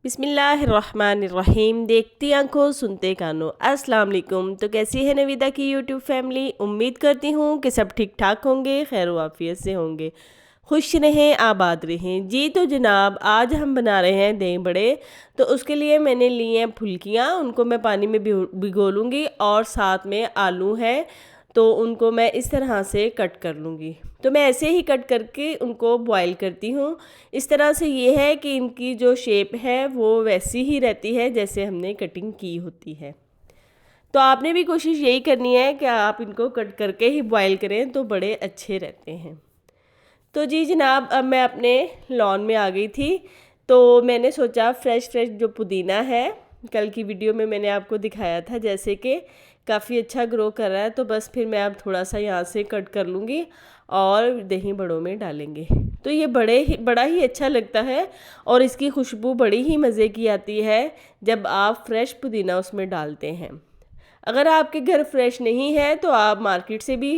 बिस्मिल्लाहिर्रहमानिर्रहीम। देखती आंखों सुनते कानों, अस्सलाम वालेकुम। तो कैसी है नवीदा की यूट्यूब फैमिली? उम्मीद करती हूँ कि सब ठीक ठाक होंगे, खैर वाफियत से होंगे, खुश रहें, आबाद रहें। जी तो जनाब, आज हम बना रहे हैं दही बड़े। तो उसके लिए मैंने लिए हैं फुल्कियाँ, उनको मैं पानी में भिगो लूँगी और साथ में आलू है तो उनको मैं इस तरह से कट कर लूँगी। तो मैं ऐसे ही कट करके उनको बॉईल करती हूँ। इस तरह से ये है कि इनकी जो शेप है वो वैसी ही रहती है जैसे हमने कटिंग की होती है। तो आपने भी कोशिश यही करनी है कि आप इनको कट करके ही बॉईल करें तो बड़े अच्छे रहते हैं। तो जी जनाब, अब मैं अपने लॉन में आ गई थी। तो मैंने सोचा फ्रेश जो पुदीना है, कल की वीडियो में मैंने आपको दिखाया था जैसे कि काफ़ी अच्छा ग्रो कर रहा है, तो बस फिर मैं अब थोड़ा सा यहाँ से कट कर लूँगी और दही बड़ों में डालेंगे। तो ये बड़ा ही अच्छा लगता है और इसकी खुशबू बड़ी ही मज़े की आती है जब आप फ्रेश पुदीना उसमें डालते हैं। अगर आपके घर फ्रेश नहीं है तो आप मार्केट से भी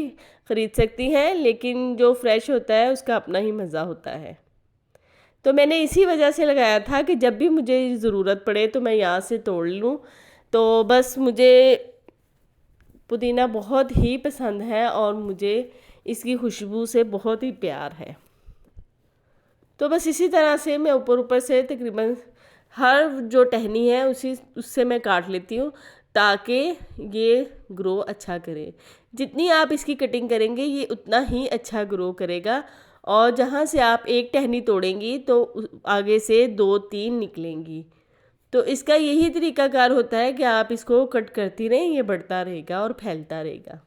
ख़रीद सकती हैं, लेकिन जो फ्रेश होता है उसका अपना ही मज़ा होता है। तो मैंने इसी वजह से लगाया था कि जब भी मुझे ज़रूरत पड़े तो मैं यहाँ से तोड़ लूँ। तो बस मुझे पुदीना बहुत ही पसंद है और मुझे इसकी खुशबू से बहुत ही प्यार है। तो बस इसी तरह से मैं ऊपर से तकरीबन हर जो टहनी है उससे मैं काट लेती हूँ ताकि ये ग्रो अच्छा करे। जितनी आप इसकी कटिंग करेंगे ये उतना ही अच्छा ग्रो करेगा और जहाँ से आप एक टहनी तोड़ेंगी तो आगे से 2-3 निकलेंगी। तो इसका यही तरीकाकार होता है कि आप इसको कट करती रहें, ये बढ़ता रहेगा और फैलता रहेगा।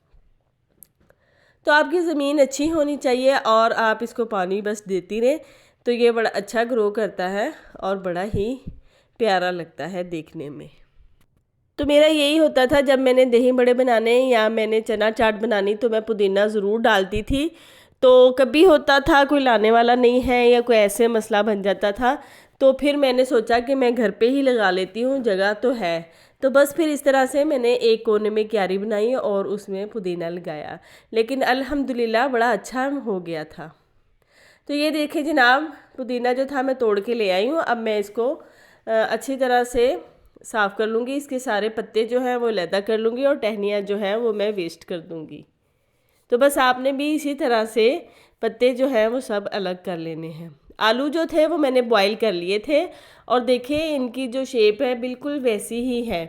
तो आपकी ज़मीन अच्छी होनी चाहिए और आप इसको पानी बस देती रहें तो ये बड़ा अच्छा ग्रो करता है और बड़ा ही प्यारा लगता है देखने में। तो मेरा यही होता था जब मैंने दही बड़े बनाने या मैंने चना चाट बनानी तो मैं पुदीना ज़रूर डालती थी। तो कभी होता था कोई लाने वाला नहीं है या कोई ऐसे मसला बन जाता था, तो फिर मैंने सोचा कि मैं घर पे ही लगा लेती हूँ, जगह तो है। तो बस फिर इस तरह से मैंने एक कोने में क्यारी बनाई और उसमें पुदीना लगाया, लेकिन अल्हम्दुलिल्लाह बड़ा अच्छा हो गया था। तो ये देखिए जनाब, पुदीना जो था मैं तोड़ के ले आई हूँ। अब मैं इसको अच्छी तरह से साफ़ कर लूँगी। इसके सारे पत्ते जो हैं वो अलहदा कर लूँगी और टहनियाँ जो हैं वो मैं वेस्ट कर दूँगी। तो बस आपने भी इसी तरह से पत्ते जो हैं वो सब अलग कर लेने हैं। आलू जो थे वो मैंने बॉईल कर लिए थे और देखिए इनकी जो शेप है बिल्कुल वैसी ही है।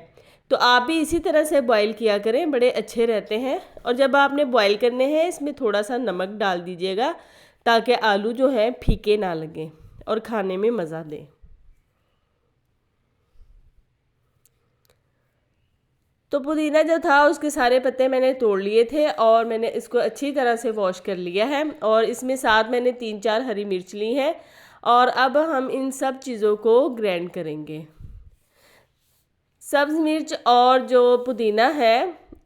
तो आप भी इसी तरह से बॉईल किया करें, बड़े अच्छे रहते हैं। और जब आपने बॉईल करने हैं इसमें थोड़ा सा नमक डाल दीजिएगा ताकि आलू जो है फीके ना लगें और खाने में मज़ा दें। तो पुदीना जो था उसके सारे पत्ते मैंने तोड़ लिए थे और मैंने इसको अच्छी तरह से वॉश कर लिया है और इसमें साथ मैंने 3-4 हरी मिर्च ली है और अब हम इन सब चीज़ों को ग्राइंड करेंगे। सब्ज़ मिर्च और जो पुदीना है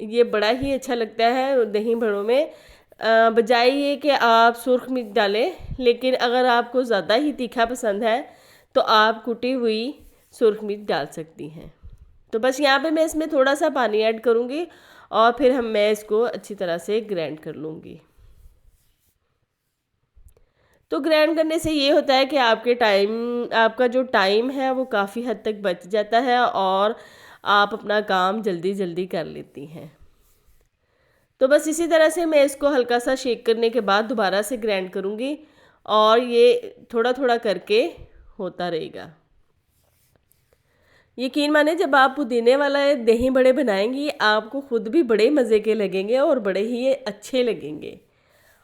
ये बड़ा ही अच्छा लगता है दही बड़ों में। बजाय ये कि आप सुर्ख मिर्च डालें, लेकिन अगर आपको ज़्यादा ही तीखा पसंद है तो आप कुटी हुई सुर्ख मिर्च डाल सकती हैं। तो बस यहाँ पे मैं इसमें थोड़ा सा पानी ऐड करूँगी और फिर मैं इसको अच्छी तरह से ग्राइंड कर लूँगी। तो ग्राइंड करने से ये होता है कि आपका जो टाइम है वो काफ़ी हद तक बच जाता है और आप अपना काम जल्दी जल्दी कर लेती हैं। तो बस इसी तरह से मैं इसको हल्का सा शेक करने के बाद दोबारा से ग्राइंड करूँगी और ये थोड़ा थोड़ा करके होता रहेगा। यकीन माने जब आप पुदीने वाला दही बड़े बनाएंगी आपको खुद भी बड़े मज़े के लगेंगे और बड़े ही अच्छे लगेंगे।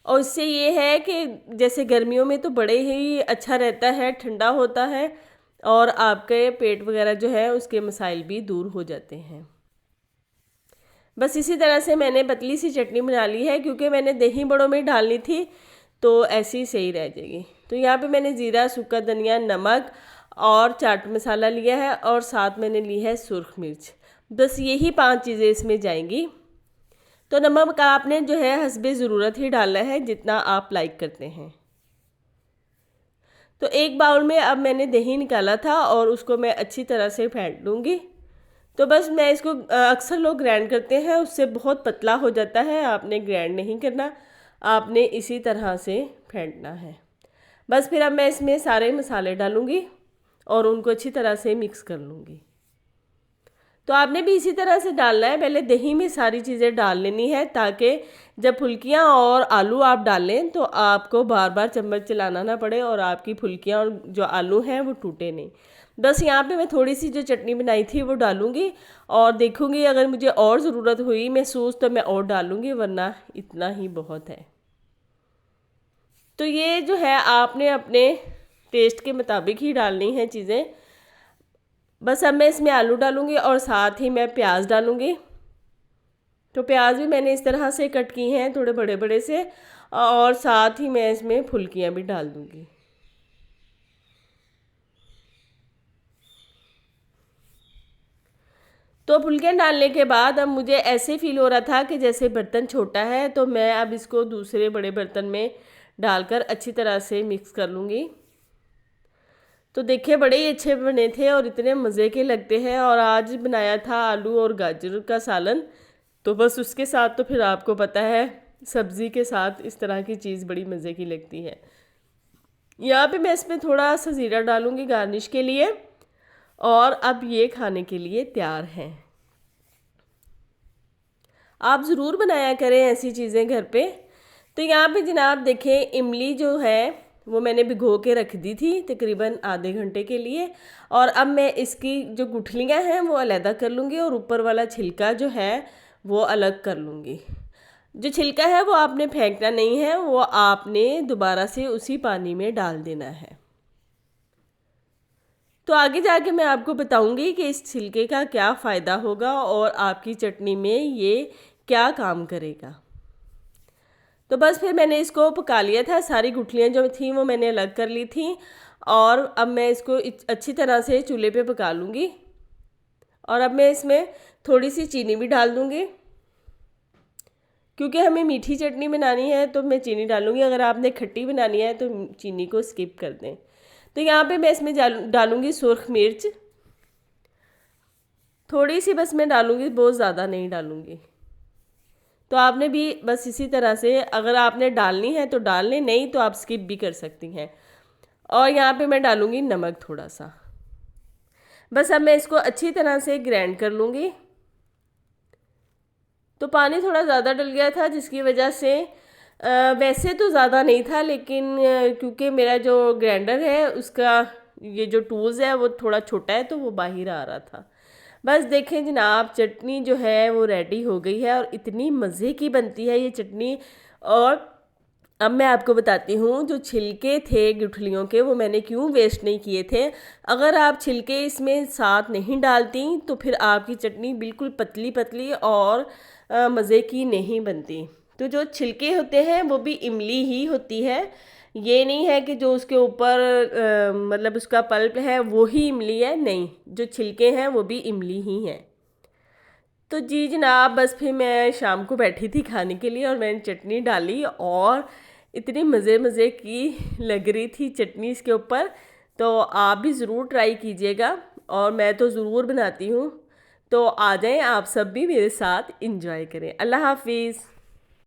और इससे ये है कि जैसे गर्मियों में तो बड़े ही अच्छा रहता है, ठंडा होता है और आपके पेट वगैरह जो है उसके मसाइल भी दूर हो जाते हैं। बस इसी तरह से मैंने पतली सी चटनी बना ली है क्योंकि मैंने दही बड़ों में डालनी थी तो ऐसी ही सही रह जाएगी। तो यहाँ पे मैंने ज़ीरा, सूखा धनिया, नमक और चाट मसाला लिया है और साथ मैंने ली है सुर्ख मिर्च। बस यही 5 चीज़ें इसमें जाएंगी। तो नमक आपने जो है हस्बे ज़रूरत ही डालना है जितना आप लाइक करते हैं। तो एक बाउल में अब मैंने दही निकाला था और उसको मैं अच्छी तरह से फेंट लूँगी। तो बस मैं इसको अक्सर लोग ग्राइंड करते हैं, उससे बहुत पतला हो जाता है। आपने ग्राइंड नहीं करना, आपने इसी तरह से फेंटना है। बस फिर अब मैं इसमें सारे मसाले डालूँगी और उनको अच्छी तरह से मिक्स कर लूँगी। तो आपने भी इसी तरह से डालना है, पहले दही में सारी चीज़ें डाल लेनी है ताकि जब फुल्कियाँ और आलू आप डालें तो आपको बार बार चम्मच चलाना ना पड़े और आपकी फुल्कियाँ और जो आलू हैं वो टूटे नहीं। बस यहाँ पे मैं थोड़ी सी जो चटनी बनाई थी वो डालूँगी और देखूँगी अगर मुझे और ज़रूरत हुई महसूस तो मैं और डालूँगी, वरना इतना ही बहुत है। तो ये जो है आपने अपने टेस्ट के मुताबिक ही डालनी है चीज़ें। बस अब मैं इसमें आलू डालूँगी और साथ ही मैं प्याज डालूँगी। तो प्याज भी मैंने इस तरह से कट की हैं थोड़े बड़े बड़े से, और साथ ही मैं इसमें फुल्कियाँ भी डाल दूँगी। तो फुल्कियाँ डालने के बाद अब मुझे ऐसे फील हो रहा था कि जैसे बर्तन छोटा है, तो मैं अब इसको दूसरे बड़े बर्तन में डालकर अच्छी तरह से मिक्स कर लूँगी। तो देखिए बड़े ही अच्छे बने थे और इतने मज़े के लगते हैं। और आज बनाया था आलू और गाजर का सालन, तो बस उसके साथ तो फिर आपको पता है सब्ज़ी के साथ इस तरह की चीज़ बड़ी मज़े की लगती है। यहाँ पे मैं इसमें थोड़ा सा ज़ीरा डालूँगी गार्निश के लिए, और अब ये खाने के लिए तैयार हैं। आप ज़रूर बनाया करें ऐसी चीज़ें घर पे। तो यहाँ पे जनाब देखें इमली जो है वो मैंने भिगो के रख दी थी तकरीबन आधे घंटे के लिए, और अब मैं इसकी जो गुठलियाँ हैं वो अलहदा कर लूँगी और ऊपर वाला छिलका जो है वो अलग कर लूँगी। जो छिलका है वो आपने फेंकना नहीं है, वो आपने दोबारा से उसी पानी में डाल देना है। तो आगे जाके मैं आपको बताऊंगी कि इस छिलके का क्या फ़ायदा होगा और आपकी चटनी में ये क्या काम करेगा। तो बस फिर मैंने इसको पका लिया था, सारी गुठलियाँ जो थी वो मैंने अलग कर ली थी, और अब मैं इसको अच्छी तरह से चूल्हे पे पका लूँगी। और अब मैं इसमें थोड़ी सी चीनी भी डाल दूँगी, क्योंकि हमें मीठी चटनी बनानी है तो मैं चीनी डालूँगी। अगर आपने खट्टी बनानी है तो चीनी को स्किप कर दें। तो यहाँ पे मैं इसमें डालूँगी सुर्ख मिर्च थोड़ी सी, बस मैं डालूँगी, बहुत ज़्यादा नहीं डालूँगी। तो आपने भी बस इसी तरह से अगर आपने डालनी है तो डाल लें, नहीं तो आप स्किप भी कर सकती हैं। और यहाँ पे मैं डालूँगी नमक थोड़ा सा। बस अब मैं इसको अच्छी तरह से ग्राइंड कर लूँगी। तो पानी थोड़ा ज़्यादा डल गया था जिसकी वजह से वैसे तो ज़्यादा नहीं था, लेकिन क्योंकि मेरा जो ग्राइंडर है उसका ये जो टूल्स है वो थोड़ा छोटा है तो वो बाहर आ रहा था। बस देखें जनाब चटनी जो है वो रेडी हो गई है और इतनी मज़े की बनती है ये चटनी। और अब मैं आपको बताती हूँ जो छिलके थे गुठलियों के वो मैंने क्यों वेस्ट नहीं किए थे। अगर आप छिलके इसमें साथ नहीं डालती तो फिर आपकी चटनी बिल्कुल पतली पतली और मज़े की नहीं बनती। तो जो छिलके होते हैं वो भी इमली ही होती है, ये नहीं है कि जो उसके ऊपर मतलब उसका पल्प है वो ही इमली है, नहीं, जो छिलके हैं वो भी इमली ही हैं। तो जी जनाब बस फिर मैं शाम को बैठी थी खाने के लिए और मैंने चटनी डाली और इतनी मज़े मज़े की लग रही थी चटनी इसके ऊपर। तो आप भी ज़रूर ट्राई कीजिएगा और मैं तो ज़रूर बनाती हूँ। तो आ जाएं आप सब भी मेरे साथ इंजॉय करें। अल्लाह हाफिज़।